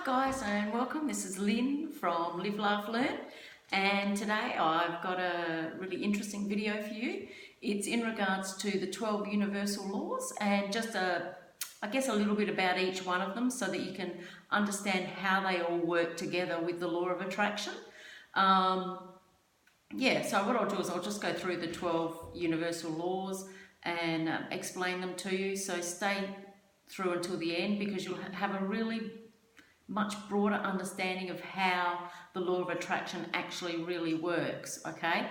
Hi guys and welcome. This is Lynn from Live, Laugh, Learn, and today I've got a really interesting video for you. It's in regards to the 12 universal laws and just I guess a little bit about each one of them so that you can understand how they all work together with the law of attraction. So what I'll do is I'll just go through the 12 universal laws and explain them to you. So stay through until the end because you'll have a really much broader understanding of how the law of attraction actually really works, okay?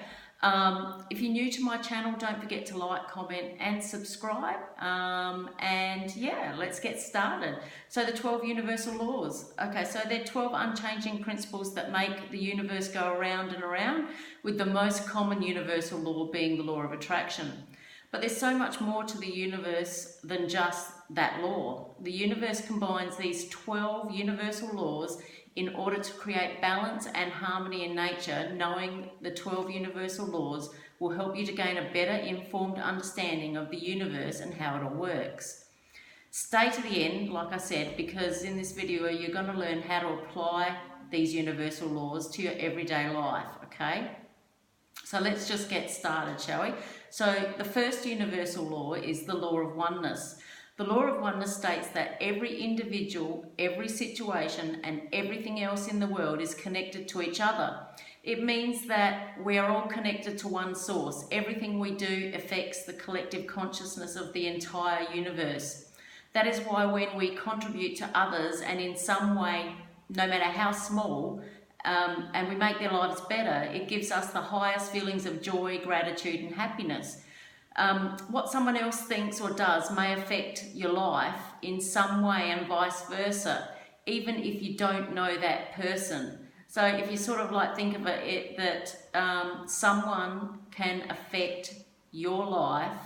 If you're new to my channel, don't forget to like, comment and subscribe. And yeah, let's get started. So the 12 universal laws. Okay, so they're 12 unchanging principles that make the universe go around and around, with the most common universal law being the law of attraction. But there's so much more to the universe than just that law. The universe combines these 12 universal laws in order to create balance and harmony in nature. Knowing the 12 universal laws will help you to gain a better informed understanding of the universe and how it all works. Stay to the end, like I said, because in this video you're going to learn how to apply these universal laws to your everyday life, okay? So let's just get started, shall we? So the first universal law is the law of oneness. The law of oneness states that every individual, every situation, and everything else in the world is connected to each other. It means that we are all connected to one source. Everything we do affects the collective consciousness of the entire universe. That is why when we contribute to others and in some way, no matter how small, and we make their lives better, it gives us the highest feelings of joy, gratitude and happiness. What someone else thinks or does may affect your life in some way and vice versa, even if you don't know that person. So if you sort of like think of it that someone can affect your life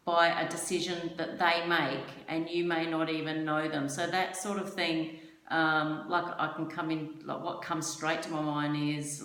by a decision that they make and you may not even know them. So that sort of thing, what comes straight to my mind is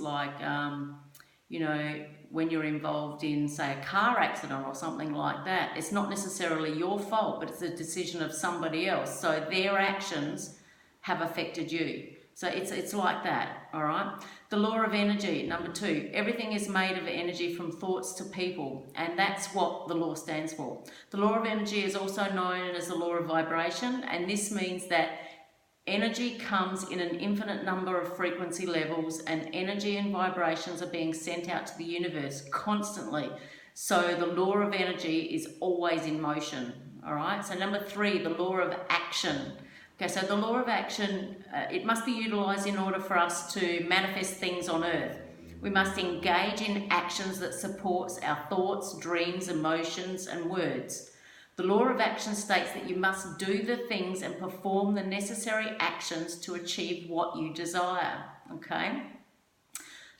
when you're involved in, say, a car accident or something like that, it's not necessarily your fault, but it's a decision of somebody else. So their actions have affected you. So it's like that, all right? The law of energy, number 2. Everything is made of energy from thoughts to people, and that's what the law stands for. The law of energy is also known as the law of vibration, and this means that energy comes in an infinite number of frequency levels, and energy and vibrations are being sent out to the universe constantly. So the law of energy is always in motion, all right? So number 3, the law of action. Okay, so the law of action, it must be utilized in order for us to manifest things on earth. We must engage in actions that supports our thoughts, dreams, emotions, and words. The law of action states that you must do the things and perform the necessary actions to achieve what you desire, okay?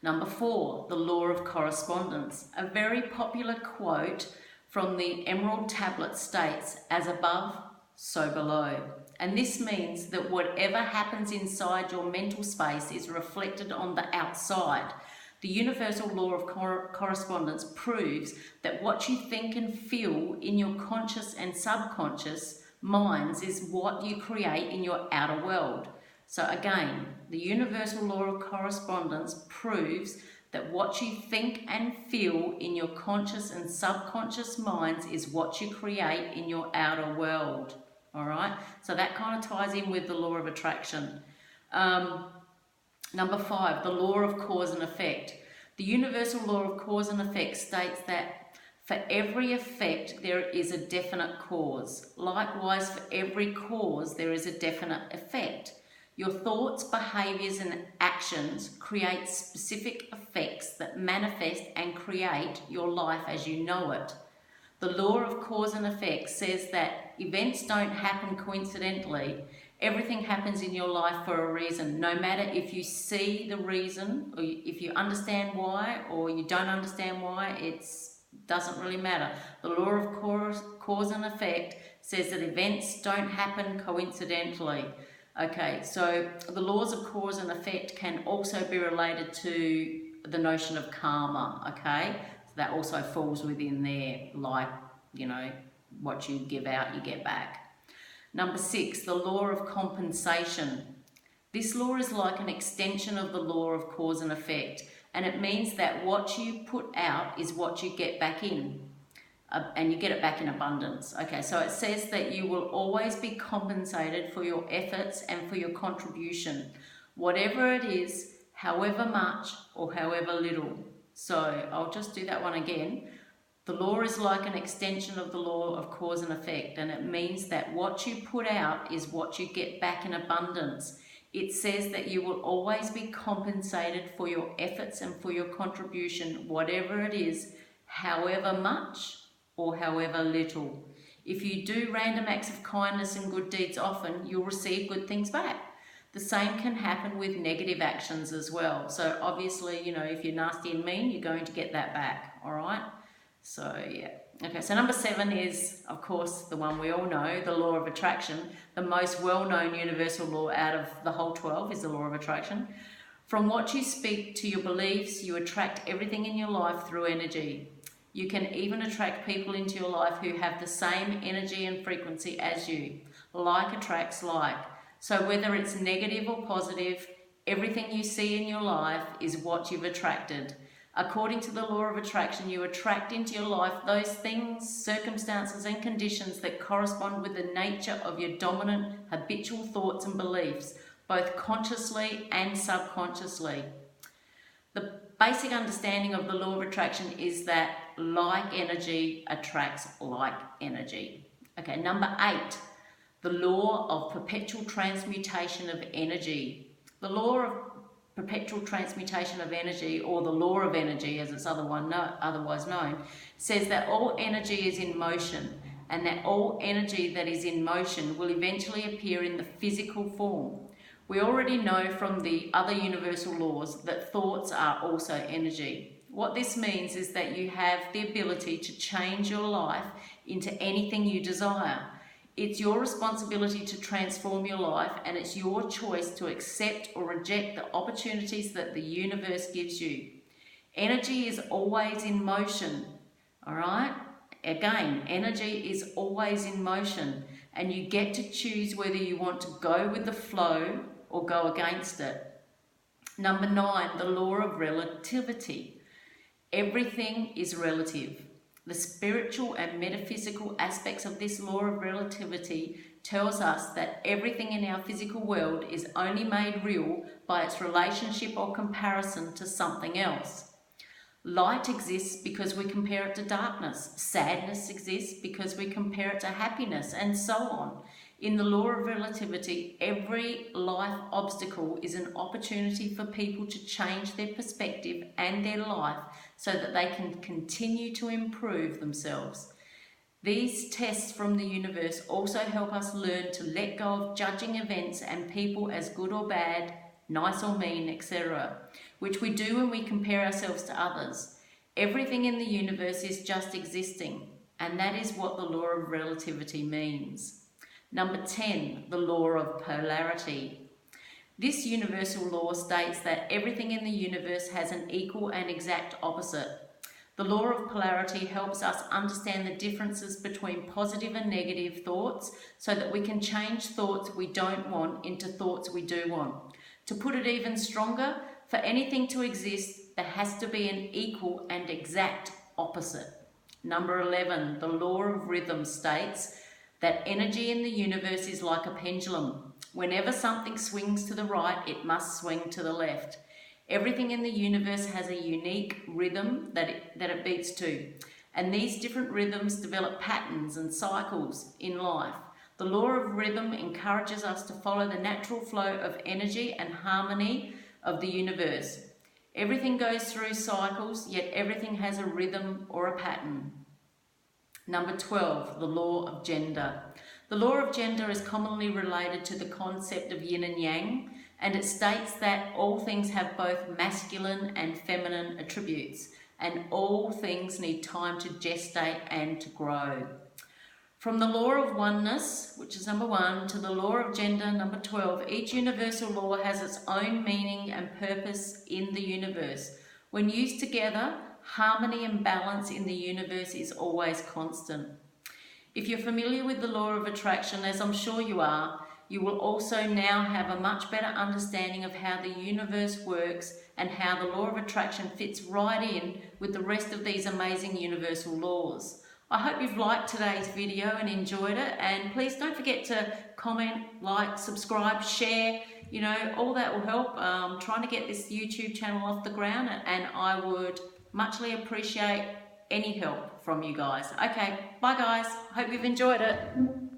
Number 4, the law of correspondence. A very popular quote from the Emerald Tablet states, "As above, so below." And this means that whatever happens inside your mental space is reflected on the outside. The universal law of correspondence proves that what you think and feel in your conscious and subconscious minds is what you create in your outer world. So again, the universal law of correspondence proves that what you think and feel in your conscious and subconscious minds is what you create in your outer world. All right, so that kind of ties in with the law of attraction. Number 5, the law of cause and effect. The universal law of cause and effect states that for every effect there is a definite cause. Likewise, for every cause there is a definite effect. Your thoughts, behaviours and actions create specific effects that manifest and create your life as you know it. The law of cause and effect says that events don't happen coincidentally. Everything happens in your life for a reason. No matter if you see the reason, or if you understand why, or you don't understand why, it doesn't really matter. The law of cause and effect says that events don't happen coincidentally. Okay, so the laws of cause and effect can also be related to the notion of karma, okay? That also falls within there, like, what you give out, you get back. Number 6, the law of compensation. This law is like an extension of the law of cause and effect, and it means that what you put out is what you get back in, and you get it back in abundance. Okay, so it says that you will always be compensated for your efforts and for your contribution, whatever it is, however much or however little. So I'll just do that one again. The law is like an extension of the law of cause and effect, and it means that what you put out is what you get back in abundance. It says that you will always be compensated for your efforts and for your contribution, whatever it is, however much or however little. If you do random acts of kindness and good deeds often, you'll receive good things back. The same can happen with negative actions as well. So obviously, if you're nasty and mean, you're going to get that back, all right? So, yeah. Okay, so number 7 is, of course, the one we all know, the law of attraction. The most well-known universal law out of the whole 12 is the law of attraction. From what you speak to your beliefs, you attract everything in your life through energy. You can even attract people into your life who have the same energy and frequency as you. Like attracts like. So whether it's negative or positive, everything you see in your life is what you've attracted. According to the law of attraction, you attract into your life those things, circumstances and conditions that correspond with the nature of your dominant habitual thoughts and beliefs, both consciously and subconsciously. The basic understanding of the law of attraction is that like energy attracts like energy. Okay, number 8, the law of perpetual transmutation of energy. The law of perpetual transmutation of energy, or the law of energy as it's otherwise known, says that all energy is in motion, and that all energy that is in motion will eventually appear in the physical form. We already know from the other universal laws that thoughts are also energy. What this means is that you have the ability to change your life into anything you desire. It's your responsibility to transform your life, and it's your choice to accept or reject the opportunities that the universe gives you. Energy is always in motion, all right? Again, energy is always in motion, and you get to choose whether you want to go with the flow or go against it. Number 9, the law of relativity. Everything is relative. The spiritual and metaphysical aspects of this law of relativity tells us that everything in our physical world is only made real by its relationship or comparison to something else. Light exists because we compare it to darkness. Sadness exists because we compare it to happiness, and so on. In the law of relativity, every life obstacle is an opportunity for people to change their perspective and their life so that they can continue to improve themselves. These tests from the universe also help us learn to let go of judging events and people as good or bad, nice or mean, etc., which we do when we compare ourselves to others. Everything in the universe is just existing, and that is what the law of relativity means. Number 10, the law of polarity. This universal law states that everything in the universe has an equal and exact opposite. The law of polarity helps us understand the differences between positive and negative thoughts so that we can change thoughts we don't want into thoughts we do want. To put it even stronger, for anything to exist, there has to be an equal and exact opposite. Number 11, the law of rhythm states that energy in the universe is like a pendulum. Whenever something swings to the right, it must swing to the left. Everything in the universe has a unique rhythm that it beats to, and these different rhythms develop patterns and cycles in life. The law of rhythm encourages us to follow the natural flow of energy and harmony of the universe. Everything goes through cycles, yet everything has a rhythm or a pattern. Number 12, the law of gender. The law of gender is commonly related to the concept of yin and yang, and it states that all things have both masculine and feminine attributes, and all things need time to gestate and to grow. From the law of oneness, which is number 1, to the law of gender, number 12, each universal law has its own meaning and purpose in the universe. When used together, harmony and balance in the universe is always constant. If you're familiar with the law of attraction, as I'm sure you are, You will also now have a much better understanding of how the universe works and how the law of attraction fits right in with the rest of these amazing universal laws. I hope you've liked today's video and enjoyed it, and please don't forget to comment, like, subscribe, share, you know, all that will help trying to get this YouTube channel off the ground, and I would muchly appreciate any help from you guys. Okay, bye guys, hope you've enjoyed it.